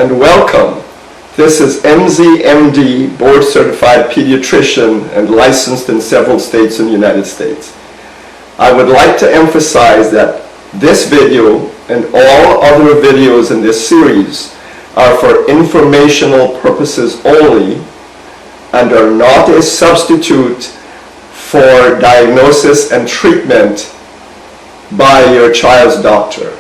and welcome. This is MZMD, board certified pediatrician and licensed in several states in the United States. I would like to emphasize that this video and all other videos in this series are for informational purposes only and are not a substitute for diagnosis and treatment by your child's doctor.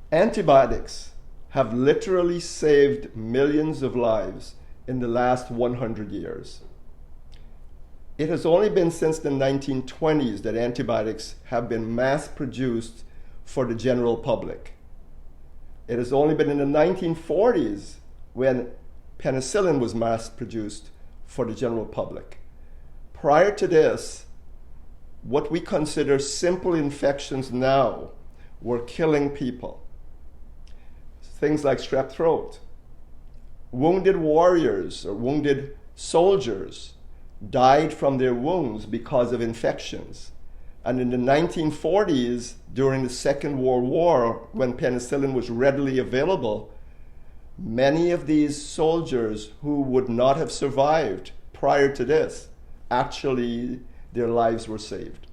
Antibiotics have literally saved millions of lives in the last 100 years. It has only been since the 1920s that antibiotics have been mass-produced for the general public. It has only been in the 1940s when penicillin was mass-produced for the general public. Prior to this, what we consider simple infections now were killing people. Things like strep throat. Wounded warriors or wounded soldiers died from their wounds because of infections. And in the 1940s, during the Second World War, when penicillin was readily available, many of these soldiers who would not have survived prior to this, actually their lives were saved.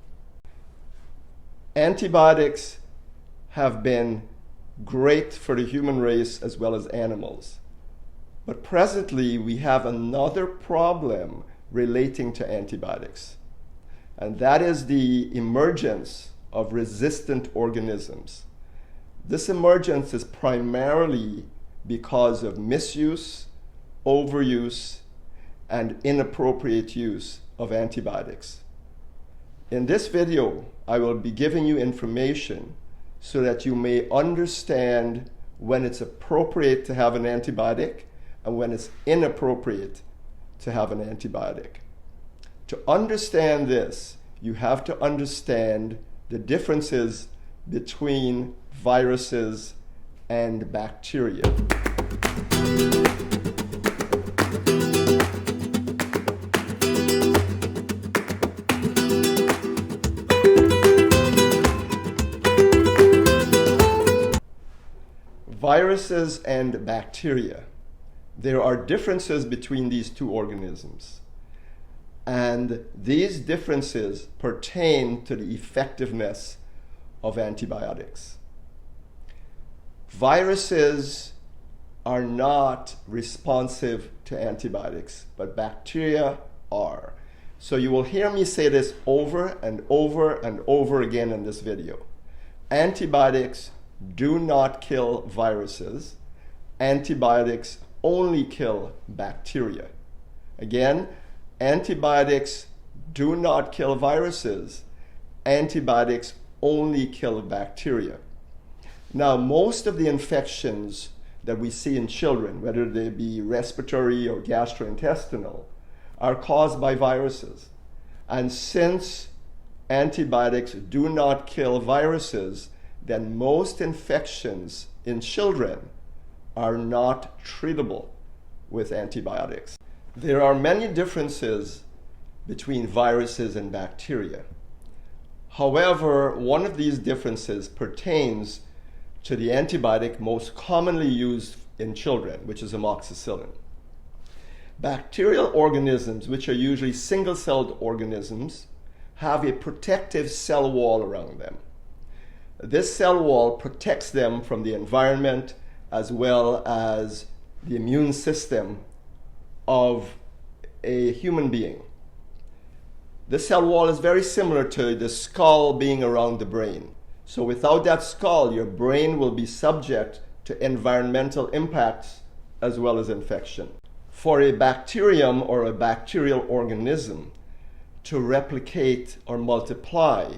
Antibiotics have been great for the human race as well as animals. But presently we have another problem relating to antibiotics, and that is the emergence of resistant organisms. This emergence is primarily because of misuse, overuse, and inappropriate use of antibiotics. In this video, I will be giving you information so that you may understand when it's appropriate to have an antibiotic and when it's inappropriate to have an antibiotic. To understand this, you have to understand the differences between viruses and bacteria. Viruses and bacteria. There are differences between these two organisms, and these differences pertain to the effectiveness of antibiotics. Viruses are not responsive to antibiotics, but bacteria are. So you will hear me say this over and over and over again in this video. Antibiotics do not kill viruses. Antibiotics only kill bacteria. Again, antibiotics do not kill viruses. Antibiotics only kill bacteria. Now, most of the infections that we see in children, whether they be respiratory or gastrointestinal, are caused by viruses. And since antibiotics do not kill viruses, then most infections in children are not treatable with antibiotics. There are many differences between viruses and bacteria. However, one of these differences pertains to the antibiotic most commonly used in children, which is amoxicillin. Bacterial organisms, which are usually single-celled organisms, have a protective cell wall around them. This cell wall protects them from the environment as well as the immune system of a human being. This cell wall is very similar to the skull being around the brain. So without that skull, your brain will be subject to environmental impacts as well as infection. For a bacterium or a bacterial organism to replicate or multiply,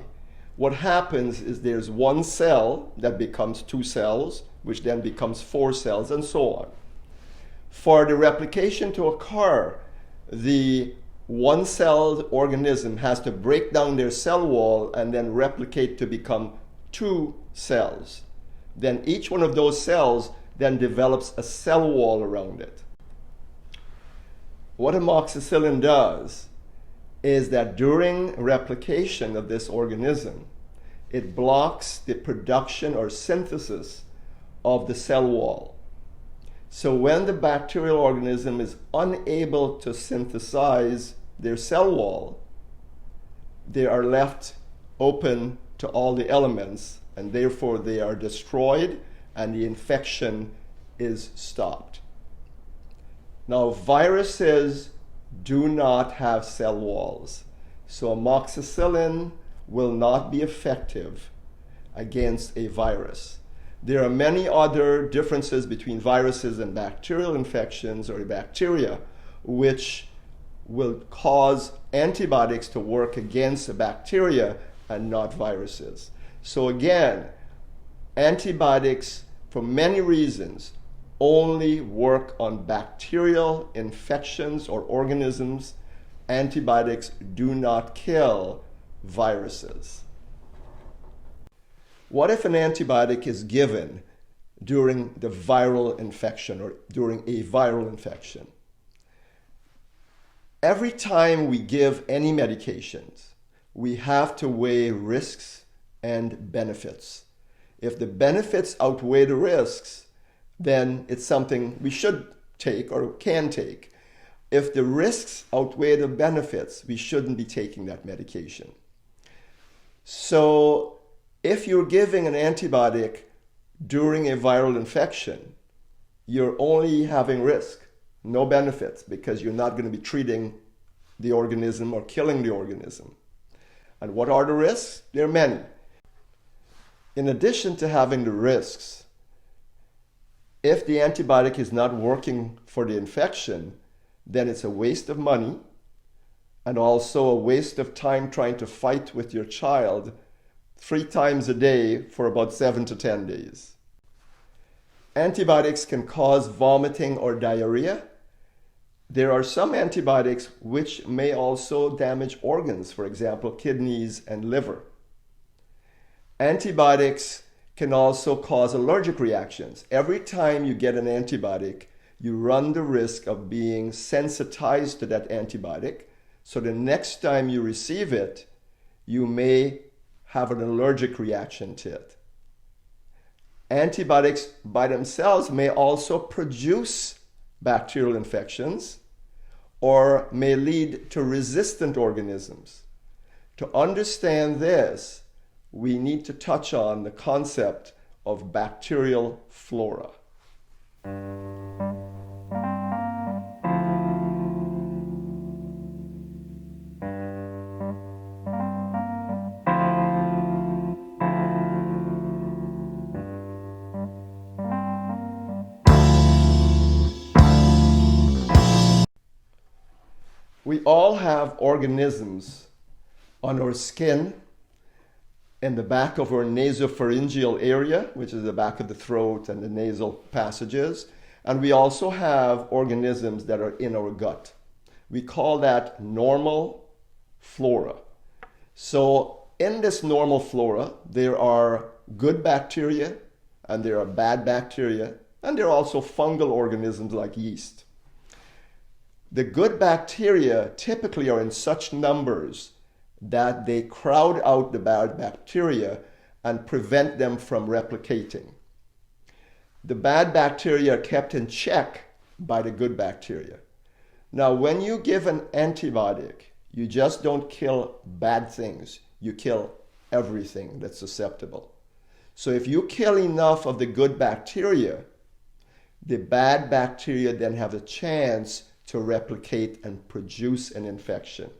what happens is there's one cell that becomes two cells, which then becomes four cells, and so on. For the replication to occur, the one-celled organism has to break down their cell wall and then replicate to become two cells. Then each one of those cells then develops a cell wall around it. What amoxicillin does is that during replication of this organism, it blocks the production or synthesis of the cell wall. So when the bacterial organism is unable to synthesize their cell wall, they are left open to all the elements, and therefore they are destroyed and the infection is stopped. Now, viruses do not have cell walls, so amoxicillin will not be effective against a virus. There are many other differences between viruses and bacterial infections or bacteria, which will cause antibiotics to work against a bacteria and not viruses. So again, antibiotics, for many reasons, only work on bacterial infections or organisms. Antibiotics do not kill viruses. What if an antibiotic is given during the viral infection or during a viral infection? Every time we give any medications, we have to weigh risks and benefits. If the benefits outweigh the risks, then it's something we should take or can take. If the risks outweigh the benefits, we shouldn't be taking that medication. So if you're giving an antibiotic during a viral infection, you're only having risk, no benefits, because you're not going to be treating the organism or killing the organism. And what are the risks? There are many. In addition to having the risks, if the antibiotic is not working for the infection, then it's a waste of money and also a waste of time trying to fight with your child 3 times a day for about 7 to 10 days. Antibiotics can cause vomiting or diarrhea. There are some antibiotics which may also damage organs, for example, kidneys and liver. Antibiotics can also cause allergic reactions. Every time you get an antibiotic, you run the risk of being sensitized to that antibiotic. So the next time you receive it, you may have an allergic reaction to it. Antibiotics by themselves may also produce bacterial infections or may lead to resistant organisms. To understand this, we need to touch on the concept of bacterial flora. We all have organisms on our skin, in the back of our nasopharyngeal area, which is the back of the throat and the nasal passages. And we also have organisms that are in our gut. We call that normal flora. So in this normal flora, there are good bacteria and there are bad bacteria, and there are also fungal organisms like yeast. The good bacteria typically are in such numbers that they crowd out the bad bacteria and prevent them from replicating. The bad bacteria are kept in check by the good bacteria. Now, when you give an antibiotic, you just don't kill bad things. You kill everything that's susceptible. So if you kill enough of the good bacteria, the bad bacteria then have a chance to replicate and produce an infection.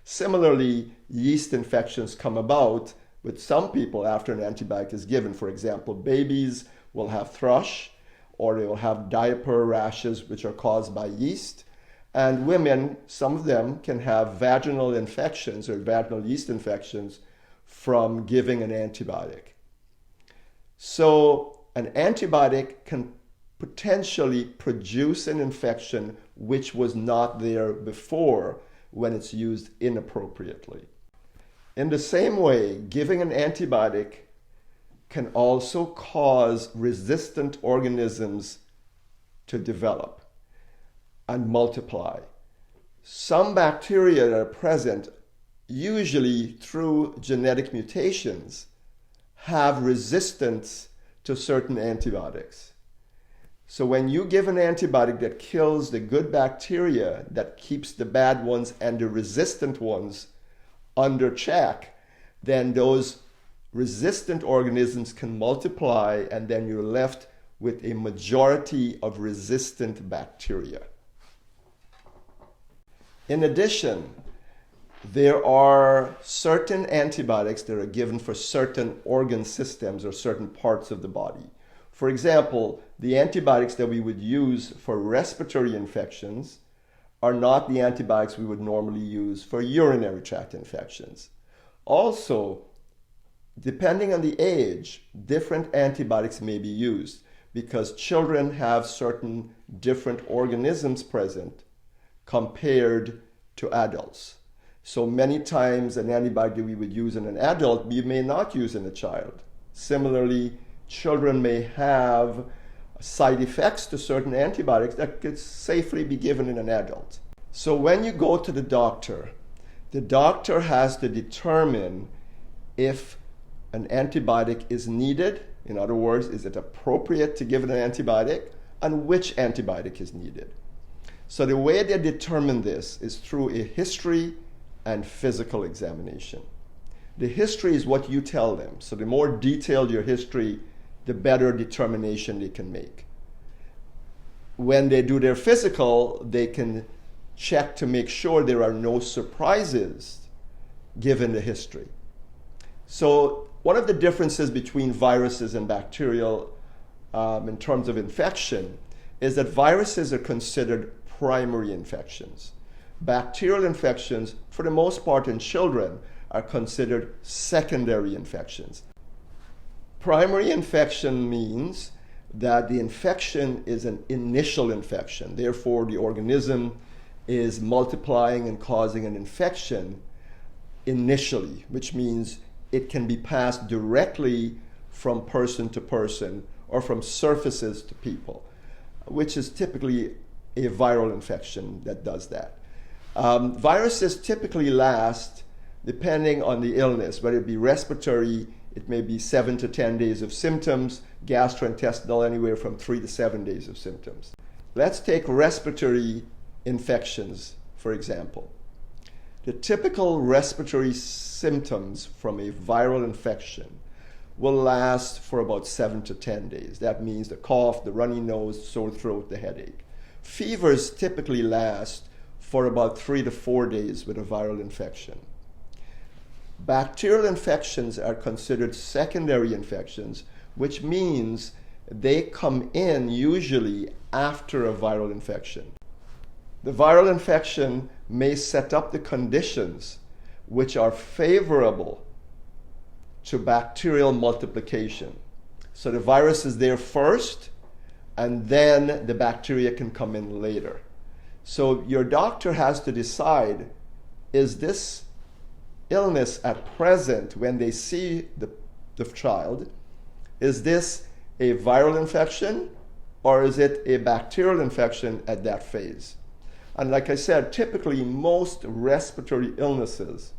Similarly, yeast infections come about with some people after an antibiotic is given. For example, babies will have thrush, or they will have diaper rashes which are caused by yeast. And women, some of them can have vaginal infections or vaginal yeast infections from giving an antibiotic. So an antibiotic can potentially produce an infection which was not there before when it's used inappropriately. In the same way, giving an antibiotic can also cause resistant organisms to develop and multiply. Some bacteria that are present, usually through genetic mutations, have resistance to certain antibiotics. So when you give an antibiotic that kills the good bacteria, that keeps the bad ones and the resistant ones under check, then those resistant organisms can multiply, and then you're left with a majority of resistant bacteria. In addition, there are certain antibiotics that are given for certain organ systems or certain parts of the body. For example, the antibiotics that we would use for respiratory infections are not the antibiotics we would normally use for urinary tract infections. Also, depending on the age, different antibiotics may be used because children have certain different organisms present compared to adults. So many times an antibiotic we would use in an adult, we may not use in a child. Similarly, children may have side effects to certain antibiotics that could safely be given in an adult. So when you go to the doctor has to determine if an antibiotic is needed. In other words, is it appropriate to give an antibiotic, and which antibiotic is needed. So the way they determine this is through a history and physical examination. The history is what you tell them. So the more detailed your history, the better determination they can make. When they do their physical, they can check to make sure there are no surprises given the history. So one of the differences between viruses and bacterial in terms of infection is that viruses are considered primary infections. Bacterial infections, for the most part in children, are considered secondary infections. Primary infection means that the infection is an initial infection. Therefore, the organism is multiplying and causing an infection initially, which means it can be passed directly from person to person or from surfaces to people, which is typically a viral infection that does that. Viruses typically last, depending on the illness, whether it be respiratory, it may be 7 to 10 days of symptoms, gastrointestinal, anywhere from 3 to 7 days of symptoms. Let's take respiratory infections, for example. The typical respiratory symptoms from a viral infection will last for about 7 to 10 days. That means the cough, the runny nose, sore throat, the headache. Fevers typically last for about 3 to 4 days with a viral infection. Bacterial infections are considered secondary infections, which means they come in usually after a viral infection. The viral infection may set up the conditions which are favorable to bacterial multiplication. So the virus is there first, and then the bacteria can come in later. So your doctor has to decide, is this illness at present, when they see the child, is this a viral infection or is it a bacterial infection at that phase? And like I said, typically most respiratory illnesses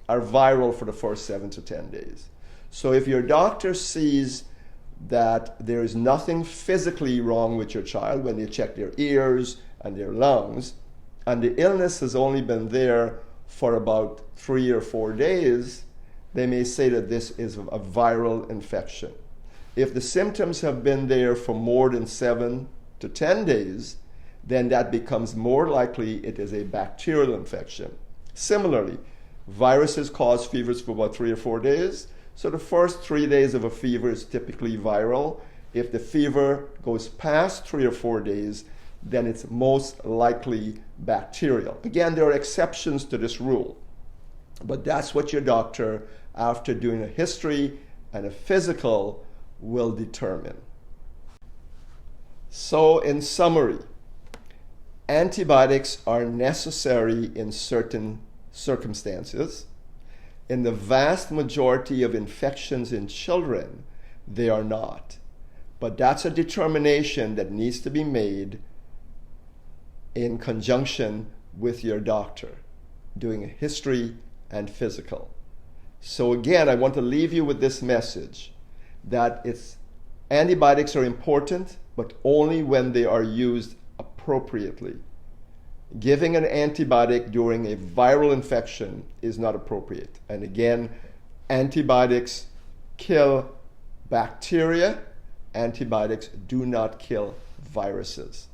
are viral for the first 7 to 10 days. So if your doctor sees that there is nothing physically wrong with your child when they check their ears and their lungs, and the illness has only been there for about 3 or 4 days, they may say that this is a viral infection. If the symptoms have been there for more than 7 to 10 days, then that becomes more likely it is a bacterial infection. Similarly, viruses cause fevers for about 3 or 4 days. So the first 3 days of a fever is typically viral. If the fever goes past 3 or 4 days, then it's most likely bacterial. Again, there are exceptions to this rule, but that's what your doctor, after doing a history and a physical, will determine. So in summary, antibiotics are necessary in certain circumstances. In the vast majority of infections in children, they are not. But that's a determination that needs to be made in conjunction with your doctor, doing a history and physical. So again, I want to leave you with this message that antibiotics are important, but only when they are used appropriately. Giving an antibiotic during a viral infection is not appropriate. And again, antibiotics kill bacteria. Antibiotics do not kill viruses.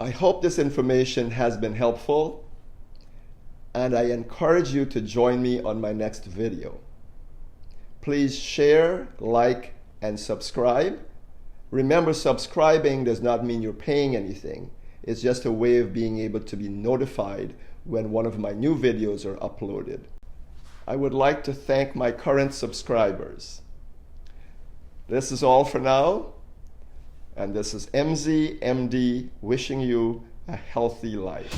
I hope this information has been helpful, and I encourage you to join me on my next video. Please share, like, and subscribe. Remember, subscribing does not mean you're paying anything. It's just a way of being able to be notified when one of my new videos are uploaded. I would like to thank my current subscribers. This is all for now, and this is MZ MD wishing you a healthy life.